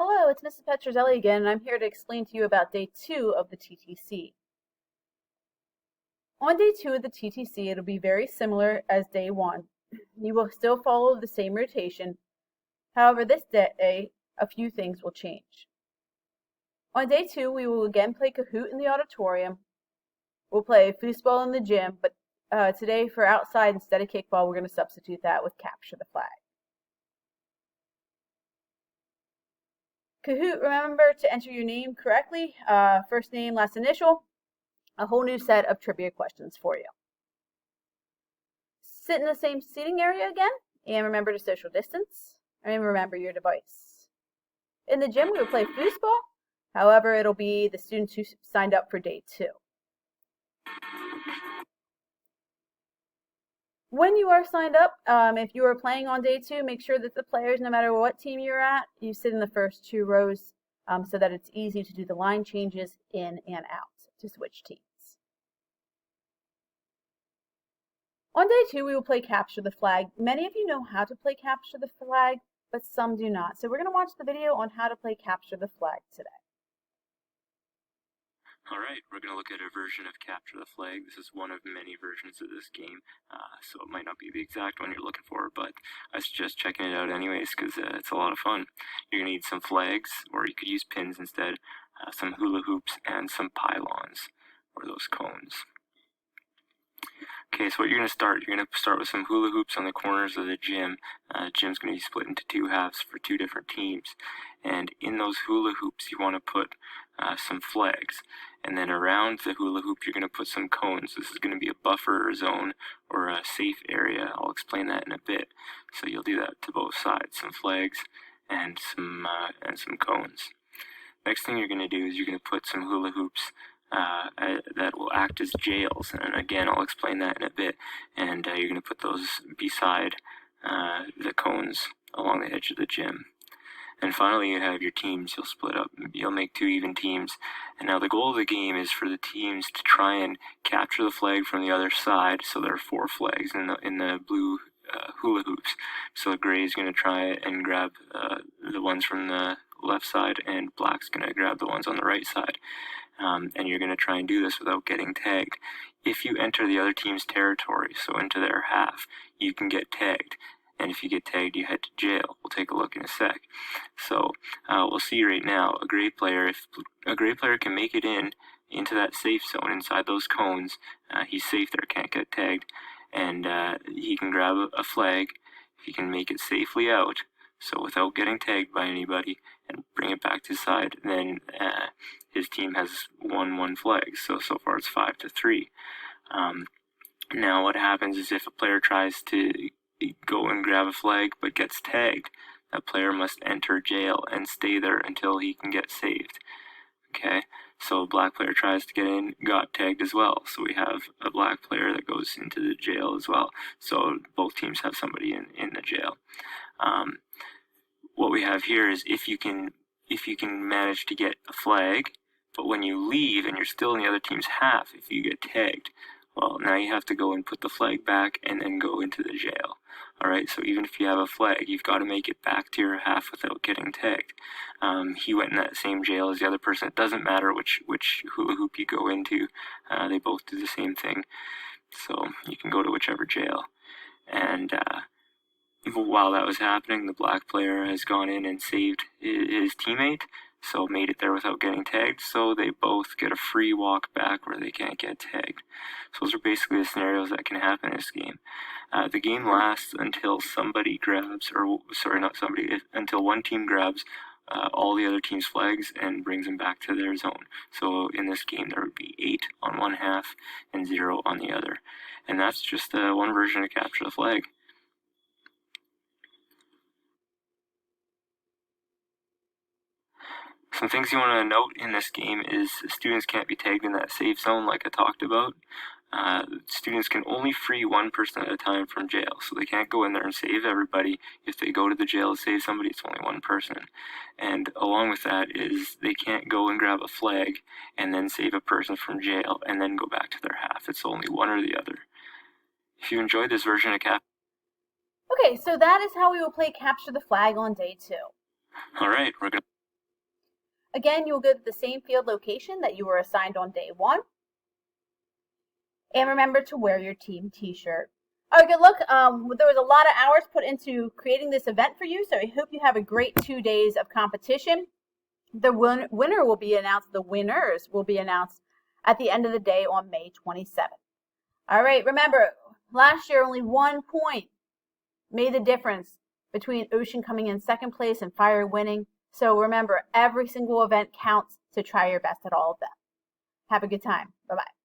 Hello, it's Mrs. Petrozelli again, and I'm here to explain to you about day 2 of the TTC. On day 2 of the TTC, it'll be very similar as day 1. You will still follow the same rotation. However, this day, a few things will change. On day 2, we will again play Kahoot in the auditorium. We'll play foosball in the gym, but today for outside, instead of kickball, we're going to substitute that with capture the flag. Kahoot, remember to enter your name correctly, first name, last initial, a whole new set of trivia questions for you. Sit in the same seating area again, and remember to social distance, and remember your device. In the gym, we will play foosball. However, it'll be the students who signed up for day 2. When you are signed up, if you are playing on day 2, make sure that the players, no matter what team you're at, you sit in the first 2 rows so that it's easy to do the line changes in and out to switch teams. On day 2, we will play capture the flag. Many of you know how to play capture the flag, but some do not. So we're going to watch the video on how to play capture the flag today. Alright, we're going to look at a version of Capture the Flag. This is one of many versions of this game, so it might not be the exact one you're looking for, but I suggest checking it out anyways because it's a lot of fun. You're going to need some flags, or you could use pins instead, some hula hoops, and some pylons, or those cones. Okay, so what you're going to start with some hula hoops on the corners of the gym. The gym's going to be split into 2 halves for 2 different teams. And in those hula hoops, you want to put some flags. And then around the hula hoop, you're going to put some cones. This is going to be a buffer zone or a safe area. I'll explain that in a bit. So you'll do that to both sides, some flags and some cones. Next thing you're going to do is you're going to put some hula hoops that will act as jails, and again I'll explain that in a bit, and you're going to put those beside the cones along the edge of the gym. And finally you have your teams. You'll split up, you'll make 2 even teams, and now the goal of the game is for the teams to try and capture the flag from the other side. So there are 4 flags in the blue hula hoops, so gray is going to try and grab the ones from the left side, and black's going to grab the ones on the right side. And you're going to try and do this without getting tagged. If you enter the other team's territory, so into their half, you can get tagged. And if you get tagged, you head to jail. We'll take a look in a sec. So we'll see right now, if a gray player can make it into that safe zone inside those cones, he's safe there, can't get tagged. And he can grab a flag if he can make it safely out, so without getting tagged by anybody, and bring it back to his side, then his team has won 1 flag. So far it's 5-3. Now what happens is if a player tries to go and grab a flag but gets tagged, that player must enter jail and stay there until he can get saved. Okay, so a black player tries to get in, got tagged as well. So we have a black player that goes into the jail as well. So both teams have somebody in the jail. What we have here is if you can manage to get a flag, but when you leave and you're still in the other team's half, if you get tagged, well, now you have to go and put the flag back and then go into the jail. Alright, so even if you have a flag, you've got to make it back to your half without getting tagged. He went in that same jail as the other person. It doesn't matter which hula hoop you go into. They both do the same thing. So you can go to whichever jail. And while that was happening, the black player has gone in and saved his teammate, so made it there without getting tagged, so they both get a free walk back where they can't get tagged. So those are basically the scenarios that can happen in this game. The game lasts until somebody grabs, until one team grabs all the other team's flags and brings them back to their zone. So in this game there would be 8 on one half and 0 on the other. And that's just one version of Capture the Flag. Some things you want to note in this game is students can't be tagged in that safe zone like I talked about. Students can only free 1 person at a time from jail, so they can't go in there and save everybody. If they go to the jail to save somebody, it's only 1 person. And along with that is they can't go and grab a flag and then save a person from jail and then go back to their half. It's only one or the other. If you enjoyed this version of Okay, so that is how we will play Capture the Flag on day 2. Alright, we're going to Again, you'll go to the same field location that you were assigned on day 1. And remember to wear your team t-shirt. All right, good luck. There was a lot of hours put into creating this event for you, so I hope you have a great 2 days of competition. The winner will be announced, the winners will be announced at the end of the day on May 27th. All right, remember, last year only 1 point made the difference between Ocean coming in second place and Fire winning. So remember, every single event counts, to try your best at all of them. Have a good time. Bye-bye.